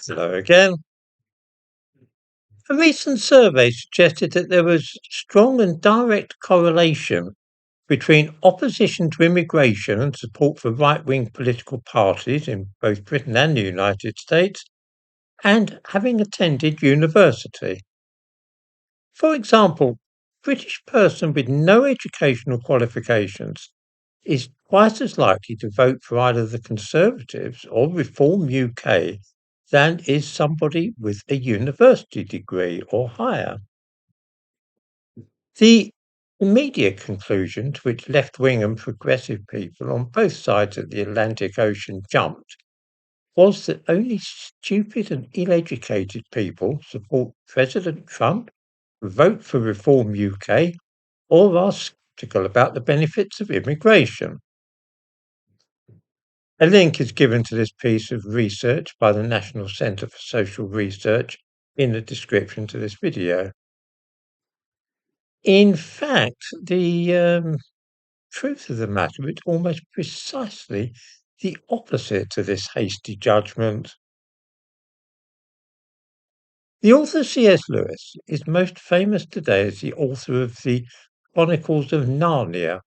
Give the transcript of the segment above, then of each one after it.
Hello again. A recent survey suggested that there was strong and direct correlation between opposition to immigration and support for right-wing political parties in both Britain and the United States and having attended university. For example, a British person with no educational qualifications is twice as likely to vote for either the Conservatives or Reform UK than is somebody with a university degree or higher. The immediate conclusion to which left wing and progressive people on both sides of the Atlantic Ocean jumped was that only stupid and ill educated people support President Trump, vote for Reform UK, or are sceptical about the benefits of immigration. A link is given to this piece of research by the National Centre for Social Research in the description to this video. In fact, the truth of the matter is almost precisely the opposite to this hasty judgment. The author C.S. Lewis is most famous today as the author of the Chronicles of Narnia,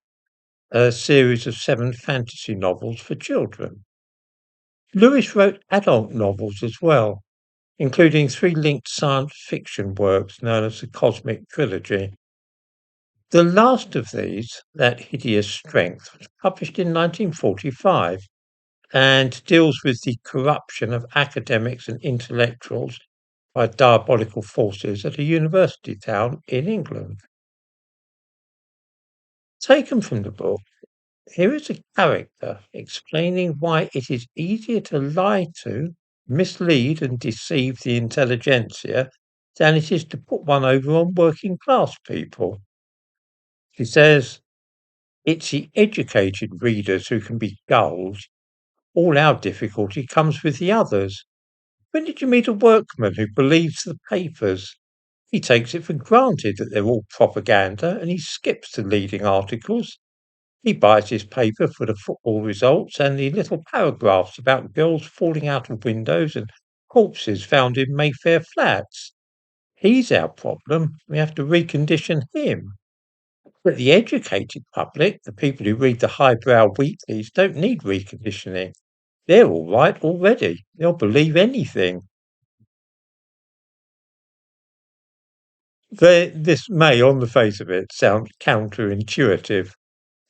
a series of 7 fantasy novels for children. Lewis wrote adult novels as well, including 3 linked science fiction works known as the Cosmic Trilogy. The last of these, That Hideous Strength, was published in 1945 and deals with the corruption of academics and intellectuals by diabolical forces at a university town in England. Taken from the book, here is a character explaining why it is easier to lie to, mislead, and deceive the intelligentsia than it is to put one over on working class people. She says, "It's the educated readers who can be gulled. All our difficulty comes with the others. When did you meet a workman who believes the papers? He takes it for granted that they're all propaganda and he skips the leading articles. He buys his paper for the football results and the little paragraphs about girls falling out of windows and corpses found in Mayfair flats. He's our problem. We have to recondition him. But the educated public, the people who read the highbrow weeklies, don't need reconditioning. They're all right already. They'll believe anything." This may, on the face of it, sound counterintuitive,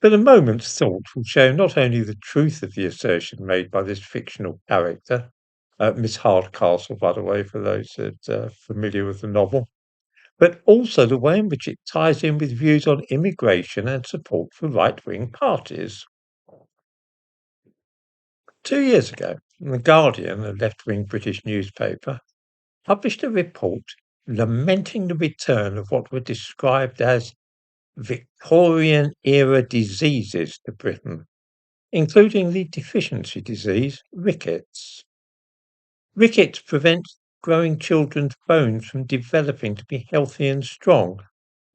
but a moment's thought will show not only the truth of the assertion made by this fictional character, Miss Hardcastle, by the way, for those that are familiar with the novel, but also the way in which it ties in with views on immigration and support for right-wing parties. 2 years ago, The Guardian, a left-wing British newspaper, published a report lamenting the return of what were described as Victorian-era diseases to Britain, including the deficiency disease rickets. Rickets prevents growing children's bones from developing to be healthy and strong,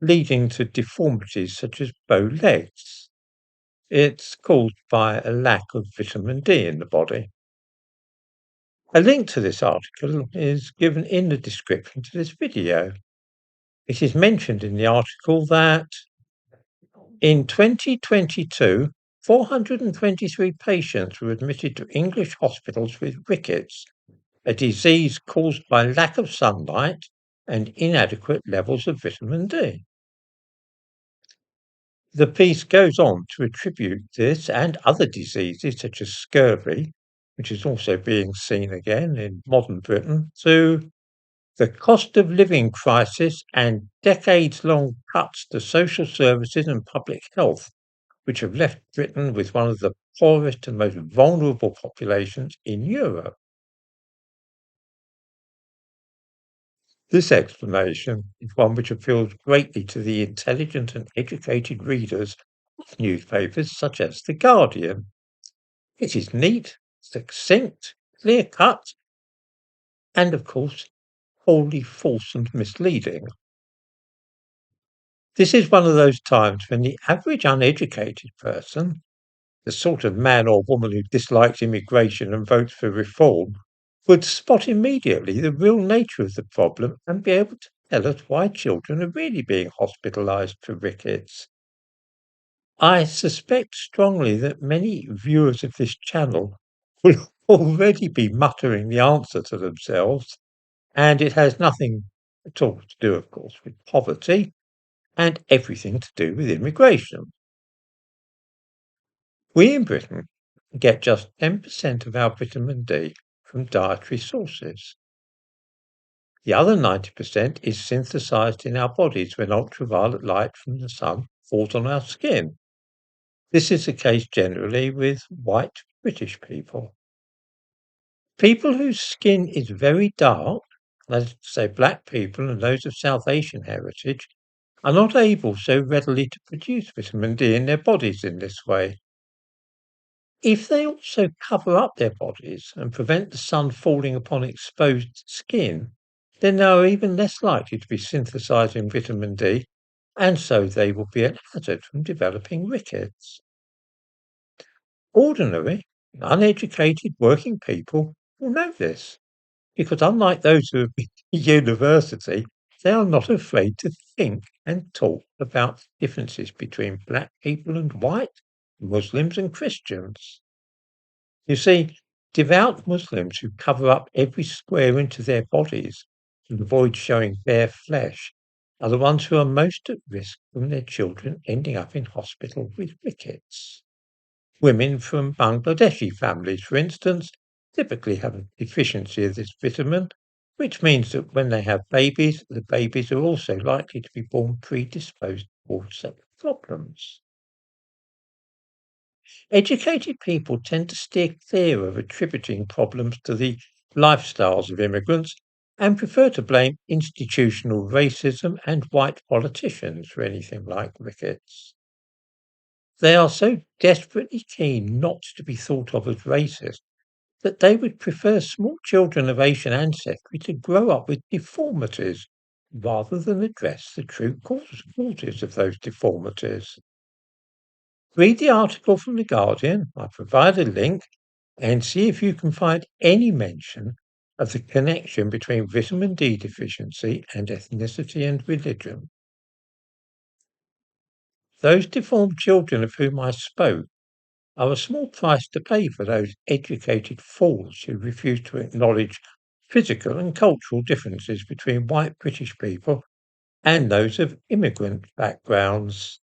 leading to deformities such as bow legs. It's caused by a lack of vitamin D in the body. A link to this article is given in the description to this video. It is mentioned in the article that in 2022, 423 patients were admitted to English hospitals with rickets, a disease caused by lack of sunlight and inadequate levels of vitamin D. The piece goes on to attribute this and other diseases such as scurvy, which is also being seen again in modern Britain, to the cost of living crisis and decades-long cuts to social services and public health, which have left Britain with one of the poorest and most vulnerable populations in Europe. This explanation is one which appeals greatly to the intelligent and educated readers of newspapers such as The Guardian. It is neat, succinct, clear-cut, and of course, wholly false and misleading. This is one of those times when the average uneducated person, the sort of man or woman who dislikes immigration and votes for reform, would spot immediately the real nature of the problem and be able to tell us why children are really being hospitalized for rickets. I suspect strongly that many viewers of this channel will already be muttering the answer to themselves, and it has nothing at all to do, of course, with poverty and everything to do with immigration. We in Britain get just 10% of our vitamin D from dietary sources. The other 90% is synthesized in our bodies when ultraviolet light from the sun falls on our skin. This is the case generally with white British people. People whose skin is very dark, let's say black people and those of South Asian heritage, are not able so readily to produce vitamin D in their bodies in this way. If they also cover up their bodies and prevent the sun falling upon exposed skin, then they are even less likely to be synthesizing vitamin D, and so they will be at hazard from developing rickets. Ordinary, uneducated working people will know this, because unlike those who have been to university, they are not afraid to think and talk about the differences between black people and white, Muslims and Christians. You see, devout Muslims who cover up every square inch of their bodies to avoid showing bare flesh are the ones who are most at risk from their children ending up in hospital with rickets. Women from Bangladeshi families, for instance, typically have a deficiency of this vitamin, which means that when they have babies, the babies are also likely to be born predisposed towards such problems. Educated people tend to steer clear of attributing problems to the lifestyles of immigrants and prefer to blame institutional racism and white politicians for anything like rickets. They are so desperately keen not to be thought of as racist that they would prefer small children of Asian ancestry to grow up with deformities rather than address the true causes of those deformities. Read the article from The Guardian. I provide a link and see if you can find any mention of the connection between vitamin D deficiency and ethnicity and religion. Those deformed children of whom I spoke are a small price to pay for those educated fools who refuse to acknowledge physical and cultural differences between white British people and those of immigrant backgrounds.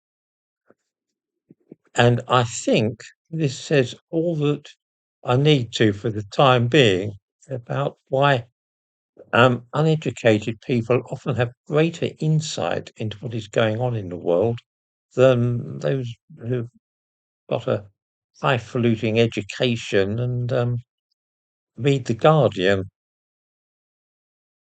And I think this says all that I need to for the time being about why uneducated people often have greater insight into what is going on in the world than those who've got a highfalutin education and read The Guardian.